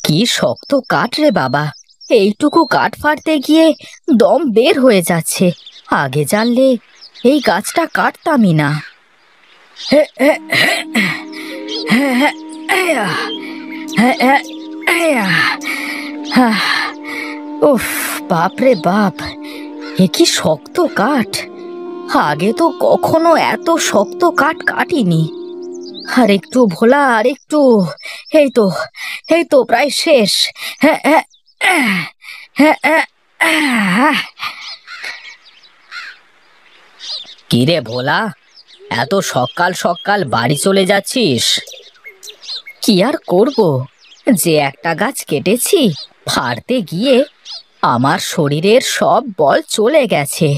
কি শক্ত কাঠ রে বাবা! এইটুকু কাঠ ফাড়তে গিয়ে দম বের হয়ে যাচ্ছে। আগে জানলে এই গাছটা কাটতামই না। হে, হে, হে, হে, হে, হেয়া, হে, হে, হেয়া। হাহ, উফ, বাপ রে বাপ! এ কি শক্ত কাঠ! আগে তো কখনো এত শক্ত কাঠ কাটিনি। আর একটু ভোলা, আর একটু। এই তো, এই তো প্রায় শেষ। হ্যাঁ, হ্যাঁ, হ্যাঁ, হ্যাঁ, হ্যাঁ। কি রে ভোলা, এত সকাল সকাল বাড়ি চলে যাচ্ছিস? কি আর করব, যে একটা গাছ কেটেছি ফাড়তে গিয়ে আমার শরীরের সব বল চলে গেছে।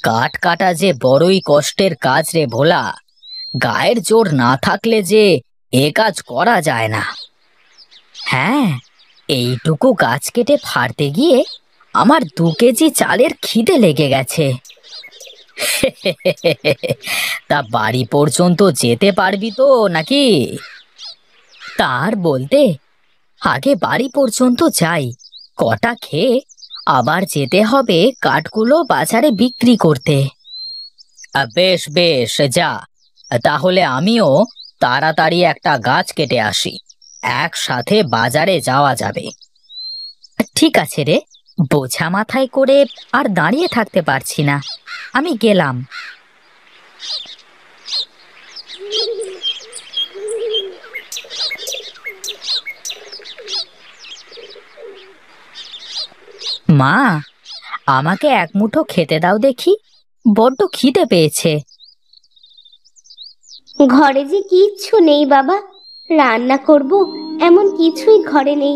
কাঠ কাটা যে বড়ই কষ্টের কাজ রে ভোলা। গায়ের জোর না থাকলে যে এ কাজ করা যায় না। হ্যাঁ, এইটুকু গাছ কেটে ফাড়তে গিয়ে আমার 2 কেজি চালের খিদে লেগে গেছে। তা বাড়ি পর্যন্ত যেতে পারবি তো নাকি? তার বলতে, আগে বাড়ি পর্যন্ত যাই, কটা খেয়ে আবার যেতে হবে কাঠগুলো বাজারে বিক্রি করতে। বেশ বেশ, যা। তাহলে আমিও তাড়াতাড়ি একটা গাছ কেটে আসি, একসাথে বাজারে যাওয়া যাবে। ঠিক আছে রে, বোঝা মাথায় করে আর দাঁড়িয়ে থাকতে পারছি না, আমি গেলাম। মা, আমাকে এক মুঠো খেতে দাও দেখি, বড্ড খিদে পেয়েছে। ঘরে যে কিচ্ছু নেই বাবা, রান্না করব এমন কিছুই ঘরে নেই।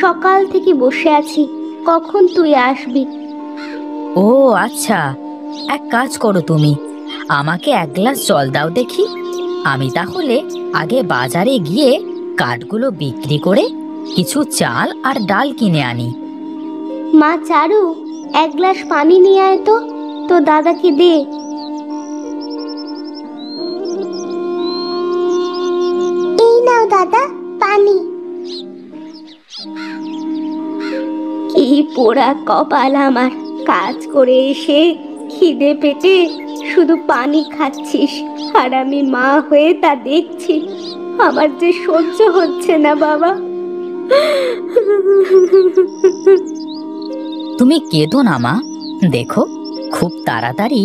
সকাল থেকে বসে আছি, কখন তুই আসবি। ও আচ্ছা, এক কাজ করো তুমি, আমাকে এক গ্লাস জল দাও দেখি। আমি তাহলে আগে বাজারে গিয়ে কাঠগুলো বিক্রি করে কিছু চাল আর ডাল কিনে আনি। মা চারু, এক গ্লাস পানি নিয়ে আয় তো, তো দাদাকে দে। এই নাও দাদা, পানি। কি পোড়া কপাল আমার, কাজ করে এসে খিদে পেটে শুধু পানি খাচ্ছিস, আর আমি মা হয়ে তা দেখছি। আমার যে সহ্য হচ্ছে না বাবা। তুমি কেঁদো না মা, দেখো খুব তাড়াতাড়ি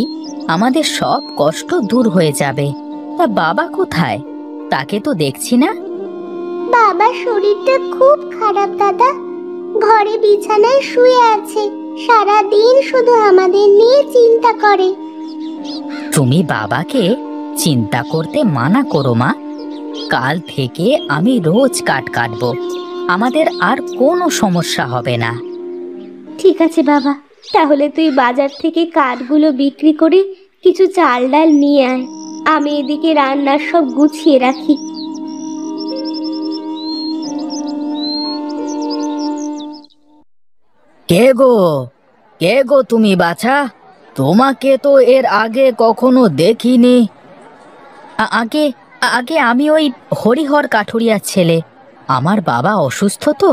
আমাদের সব কষ্ট দূর হয়ে যাবে। তা বাবা কোথায়? তাকে তো দেখছি না। বাবার শরীরটা খুব খারাপ দাদা, ঘরে বিছানায় শুয়ে আছে, সারা দিন শুধু আমাদের নিয়ে চিন্তা করে। তুমি বাবাকে চিন্তা করতে মানা করো মা। কাল থেকে আমি রোজ কাঠ কাটবো, আমাদের আর কোনো সমস্যা হবে না। ঠিক আছে বাবা, তাহলে তুই বাজার থেকে কাঠগুলো বিক্রি করে কিছু চাল ডাল নিয়ে আয়, আমি এদিকে রান্নার সব গুছিয়ে রাখি। কে গো, কে গো তুমি বাছা? তোমাকে তো এর আগে কখনো দেখিনি। আগে আগে আমি ওই হরিহর কাঠুরিয়ার ছেলে। আমার বাবা অসুস্থ তো,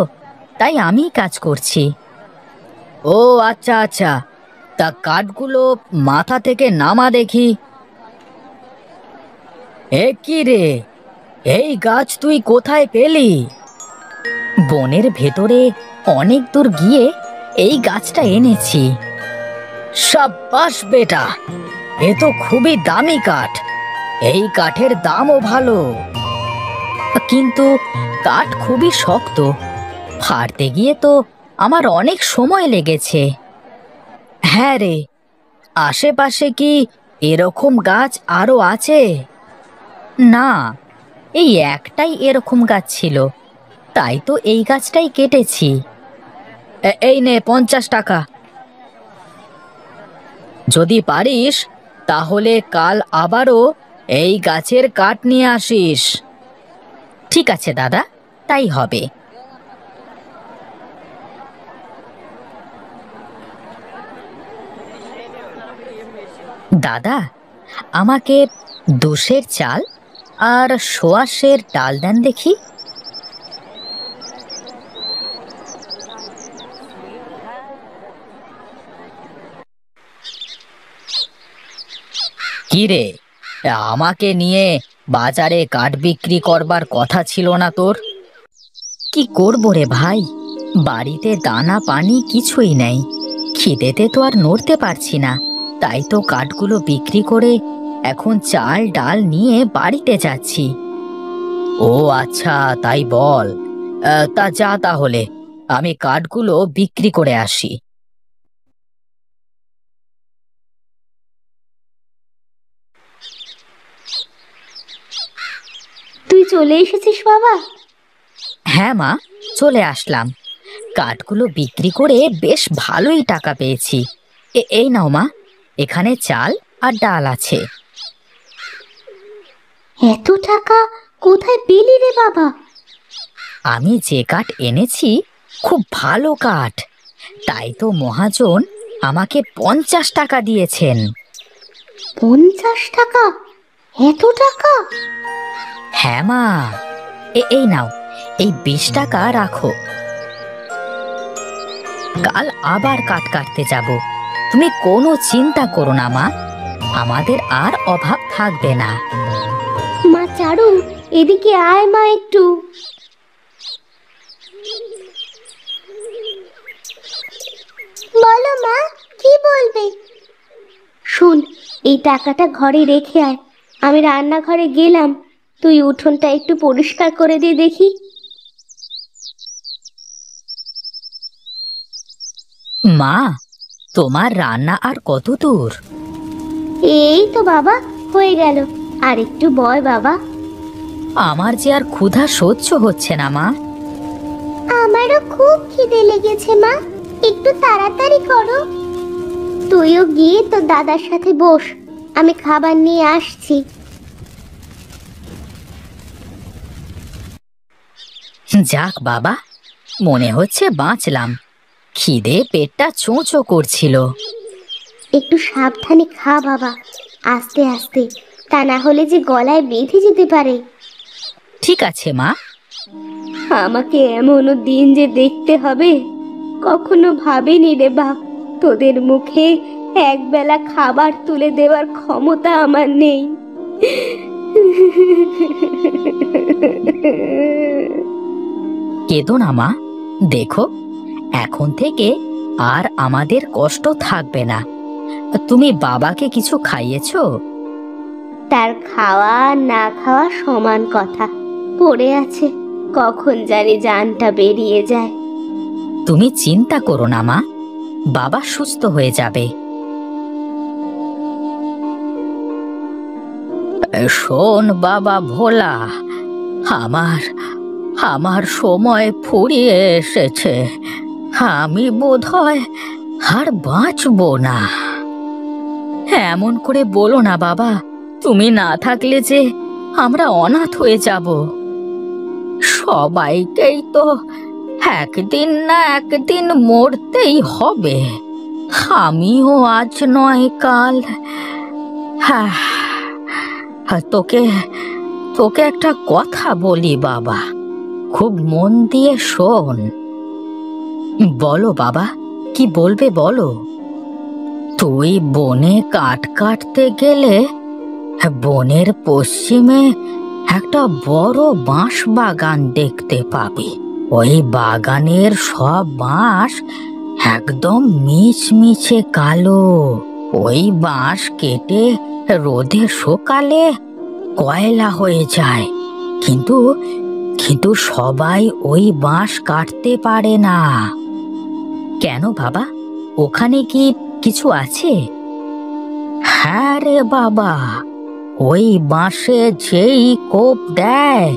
তাই আমি কাজ করছি। ও আচ্ছা আচ্ছা, তা কাঠগুলো মাথা থেকে নামা দেখি। এ কি রে, এই গাছ তুই কোথায় পেলি? বনের ভেতরে অনেক দূর গিয়ে এই গাছটা এনেছি। সাব্বাস বেটা, এ তো খুবই দামি কাঠ, এই কাঠের দামও ভালো। কিন্তু কাঠ খুবই শক্ত, ফাড়তে গিয়ে তো আমার অনেক সময় লেগেছে। হ্যাঁ রে, আশেপাশে কি এরকম গাছ আরো আছে? না, এই একটাই এরকম গাছ ছিল, তাই তো এই গাছটাই কেটেছি। এই নে 50 টাকা। যদি পারিস তাহলে কাল আবারও এই গাছের কাঠ নিয়ে আসিস। ঠিক আছে দাদা, তাই হবে। দাদা, আমাকে 2 সের চাল আর সোয়াশের ডাল দেন দেখি। কি রে, আমাকে নিয়ে বাজারে কাঠ বিক্রি করবার কথা ছিল না তোর? কি করবো রে ভাই, বাড়িতে দানা পানি কিছুই নেই। খিদেতে তো আর নড়তে পারছি না, তাই তো কাঠগুলো বিক্রি করে এখন চাল ডাল নিয়ে বাড়িতে যাচ্ছি। ও আচ্ছা, তাই বল। তা যা তাহলে, আমি কাঠগুলো বিক্রি করে আসি। তুই চলে এসেছিস বাবা? হ্যাঁ মা, চলে আসলাম। কাঠগুলো বিক্রি করে বেশ ভালোই টাকা পেয়েছি। এই নাও মা, এখানে চাল আর ডাল আছে। এত টাকা কোথায় পেলি রে বাবা? আমি যে কাঠ এনেছি খুব ভালো কাঠ, তাই তো মহাজন আমাকে 50 টাকা দিয়েছেন। 50 টাকা? এত টাকা? হ্যাঁ মা, এই নাও, এই 20 টাকা রাখো। কাল আবার কাঠ কাটতে যাব, তুমি কোনো চিন্তা করো না মা, আমাদের আর অভাব থাকবে না। মা চারু, এদিকে আয় মা একটু। বলো মা, কি বলবে? শোন, এই টাকাটা ঘরে রেখে আয়, আমি রান্নাঘরে গেলাম, তুই উঠোনটা একটু পরিষ্কার করে দিয়ে দেখি। মা, তোমার রান্না আর কত দূর? এই তো বাবা, হয়ে গেল, আর একটু বয় বাবা। আমার যে আর ক্ষুধা সহ্য হচ্ছে না মা। আমারও খুব খিদে লেগেছে মা, একটু তাড়াতাড়ি করো। তুইও গিয়ে তোর দাদার সাথে বস, আমি খাবার নিয়ে আসছি। যাক বাবা, মনে হচ্ছে বাঁচলাম। খিদে পেটটা চোঁচো করছিল। একটু সাবধানে খা বাবা, আস্তে আস্তে, তা না হলে যে গলায় বেঁধে যেতে পারে। ঠিক আছে মা। আমাকে এমনও দিন যে দেখতে হবে, কখনো ভাবিনি রে বাপ, তোদের মুখে একবেলা খাবার তুলে দেওয়ার ক্ষমতা আমার নেই। কেঁদো না মা, দেখো এখন থেকে আর আমাদের কষ্ট থাকবে না। তুমি বাবাকে কিছু খাইয়েছো? তার খাওয়া না খাওয়া সমান কথা, পড়ে আছে, কখন জানি জানটা বেরিয়ে যায়। তুমি চিন্তা করো না মা, বাবা সুস্থ হয়ে যাবে। শোন বাবা ভোলা, আমার আমার সময় ফুরিয়ে এসেছে। আমি বোধহয় আর বাঁচবো না। এমন করে বলো না বাবা, তুমি না থাকলে যে আমরা অনাথ হয়ে যাব। সবাইকেই তো একদিন না একদিন মরতেই হবে। আমিও আজ নয় কাল। হ্যাঁ, তোকে তোকে একটা কথা বলি বাবা, খুব মন দিয়ে শোন। বলো বাবা, কি বলবে বলো। তুই বনে কাঠ কাটতে গেলে বনের পশ্চিমে একটা বড় বাঁশ বাগান দেখতে পাবি। ওই বাগানের সব বাঁশ একদম মিচমিচে কালো। ওই বাঁশ কেটে রোদে শুকালে কয়লা হয়ে যায়, কিন্তু কিন্তু সবাই ওই বাঁশ কাটতে পারে না। কেন বাবা, ওখানে কি কিছু আছে? হ্যাঁ রে বাবা, ওই বাঁশে যেই কোপ দেয়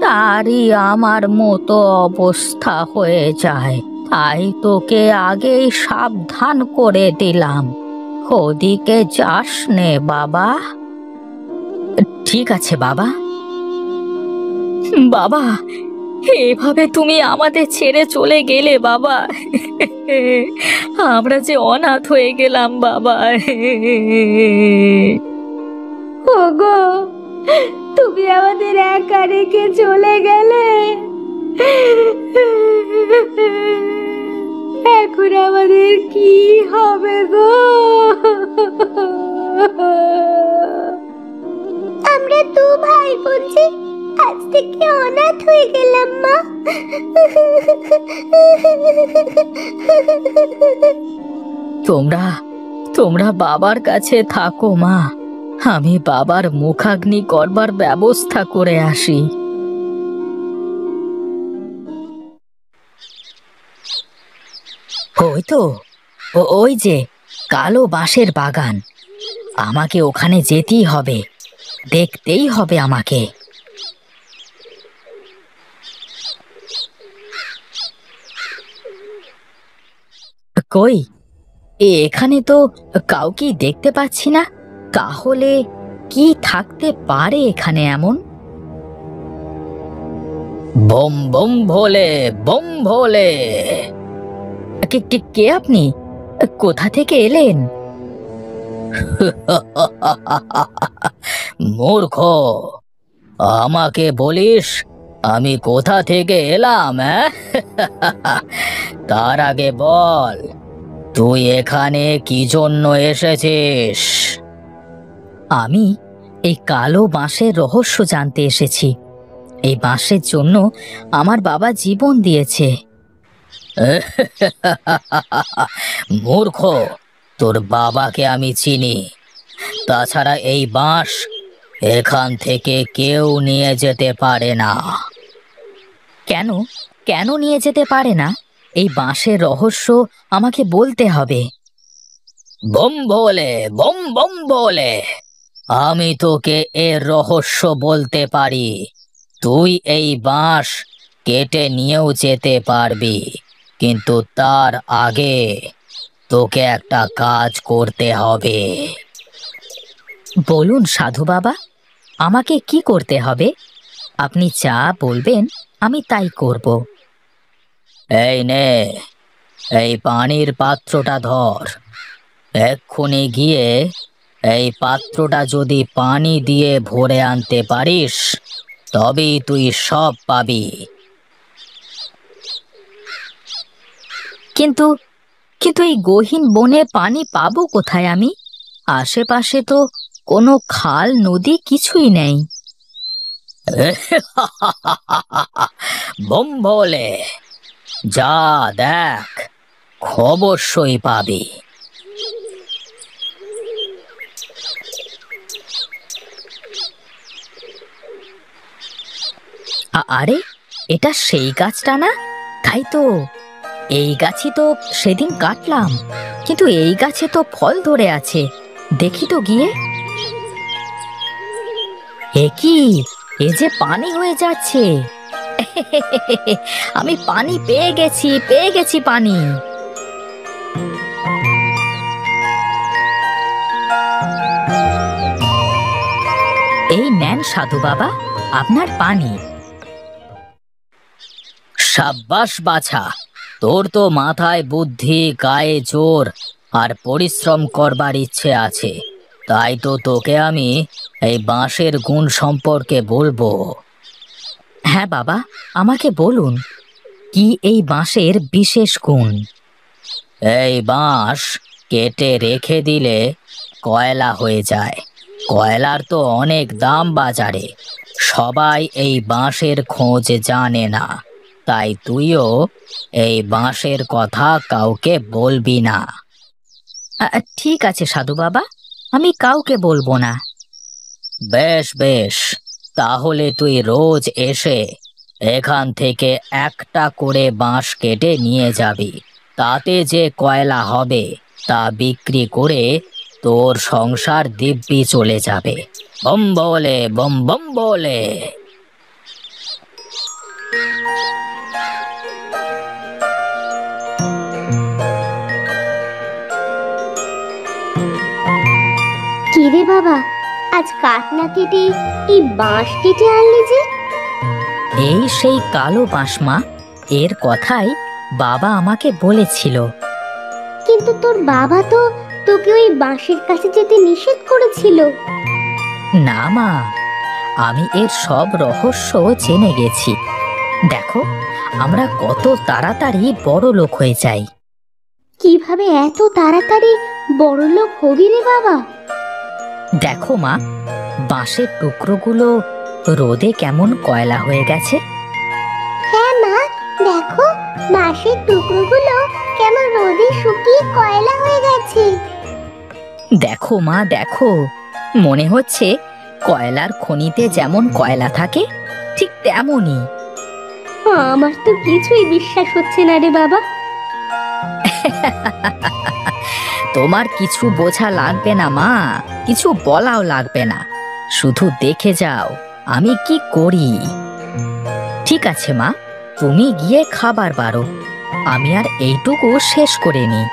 তারই আমার মতো অবস্থা হয়ে যায়। তাই তোকে আগেই সাবধান করে দিলাম, ওদিকে যাস নে বাবা। ঠিক আছে বাবা। বাবা, এভাবে তুমি আমাদের ছেড়ে চলে গেলে বাবা, আমরা যে অনাথ হয়ে গেলাম বাবা। ওগো, তুমি আমাদের একা রেখে চলে গেলে। এখন আমাদের কি হবে গো? আমরা দু ভাই বোন যে আজ থেকে অনাথ হয়ে গেলাম মা। তোমরা তোমরা বাবার কাছে থাকো মা, আমি বাবার মুখাগ্নি করবার ব্যবস্থা করে আসি। ওই তো, ওই যে কালো বাঁশের বাগান, আমাকে ওখানে যেতেই হবে, দেখতেই হবে আমাকে। কই, এখানে তো কাউকেই দেখতে পাচ্ছি না। তাহলে কি থাকতে পারে এখানে এমন? বম বম ভোলে, বম ভোলে। কে কে কে আপনি? কোথা থেকে এলেন? মূর্খ, আমাকে বলিস আমি কোথা থেকে এলাম? তার আগে বল, তুই এখানে কি জন্য এসেছিস? আমি এই কালো বাঁশের রহস্য জানতে এসেছি। এই বাঁশের জন্য আমার বাবা জীবন দিয়েছে। মূর্খ, তোর বাবাকে আমি চিনি। তাছাড়া এই বাঁশ এখান থেকে কেউ নিয়ে যেতে পারে না। কেন কেন নিয়ে যেতে পারে না? এই বাঁশের রহস্য আমাকে বলতে হবে। বম বলে, বম বম বলে, আমি তোকে এর রহস্য বলতে পারি। তুই এই বাঁশ কেটে নিয়েও যেতে পারবি, কিন্তু তার আগে তোকে একটা কাজ করতে হবে। বলুন সাধু বাবা, আমাকে কি করতে হবে? আপনি যা বলবেন আমি তাই করব। এই নে, এই পানির পাত্রটা ধর। এক্ষুনি গিয়ে এই পাত্রটা যদি পানি দিয়ে ভরে আনতে পারিস তবেই তুই সব পাবি। কিন্তু কিন্তু এই গহীন বনে পানি পাবো কোথায় আমি? আশেপাশে তো কোনো খাল নদী কিছুই নেই। বম বলে, যা দেখ, অবশ্যই পাবি। আরে, এটা সেই গাছটা না? তাই তো, এই গাছই তো সেদিন কাটলাম, কিন্তু এই গাছে তো ফল ধরে আছে। দেখি তো গিয়ে। এ কি, এ যে পানি হয়ে যাচ্ছে! আমি পানি পেয়ে গেছি, পেয়ে গেছি পানি। এই নেন সাধু বাবা, আপনার পানি। সাব্বাস বাছা, তোর তো মাথায় বুদ্ধি, গায়ে জোর আর পরিশ্রম করবার ইচ্ছে আছে। তাই তো তোকে আমি এই বাঁশের গুণ সম্পর্কে বলবো। হ্যাঁ বাবা, আমাকে বলুন, কি এই বাঁশের বিশেষ গুণ? এই বাঁশ কেটে রেখে দিলে কয়লা হয়ে যায়। কয়লার তো অনেক দাম বাজারে, সবাই এই বাঁশের খোঁজ জানে না। তাই তুইও এই বাঁশের কথা কাউকে বলবি না। ঠিক আছে সাধু বাবা, আমি কাউকে বলবো না। বেশ বেশ, তাহলে তুই রোজ এসে এখান থেকে একটা করে বাঁশ কেটে নিয়ে যাবি। তাতে যে কয়লা হবে তা বিক্রি করে তোর সংসার দিব্যি চলে যাবে। বম বলে, বম বম বলে। কি রে বাবা, আজ কাঠ না কেটে এই বাঁশ কেটে আনলি যে? এই সেই কালো বাঁশ মা, এর কথাই বাবা আমাকে বলেছিল। কিন্তু তোর বাবা তো তোকে ওই বাঁশের কাছে যেতে নিষেধ করেছিল। না মা, আমি এর সব রহস্য জেনে গেছি। দেখো, আমরা কত তাড়াতাড়ি বড় লোক হয়ে যাই। কিভাবে এত তাড়াতাড়ি বড়লোক হবি রে বাবা? দেখো মা, বাঁশের টুকরোগুলো রোদে কেমন কয়লা হয়ে গেছে। হ্যাঁ মা, দেখো বাঁশের টুকরোগুলো কেমন রোদে শুকিয়ে কয়লা হয়ে গেছে। দেখো মা, দেখো, মনে হচ্ছে কয়লার খনিতে যেমন কয়লা থাকে ঠিক তেমনই। আমার তো কিছুই বিশ্বাস হচ্ছে না রে বাবা। তোমার কিছু বোঝা লাগবে না মা, কিছু বলাও লাগবে না, শুধু দেখে যাও আমি কি করি। ঠিক আছে মা, তুমি গিয়ে খাবার বাড়ো, আমি আর এইটুকু শেষ করে নিই।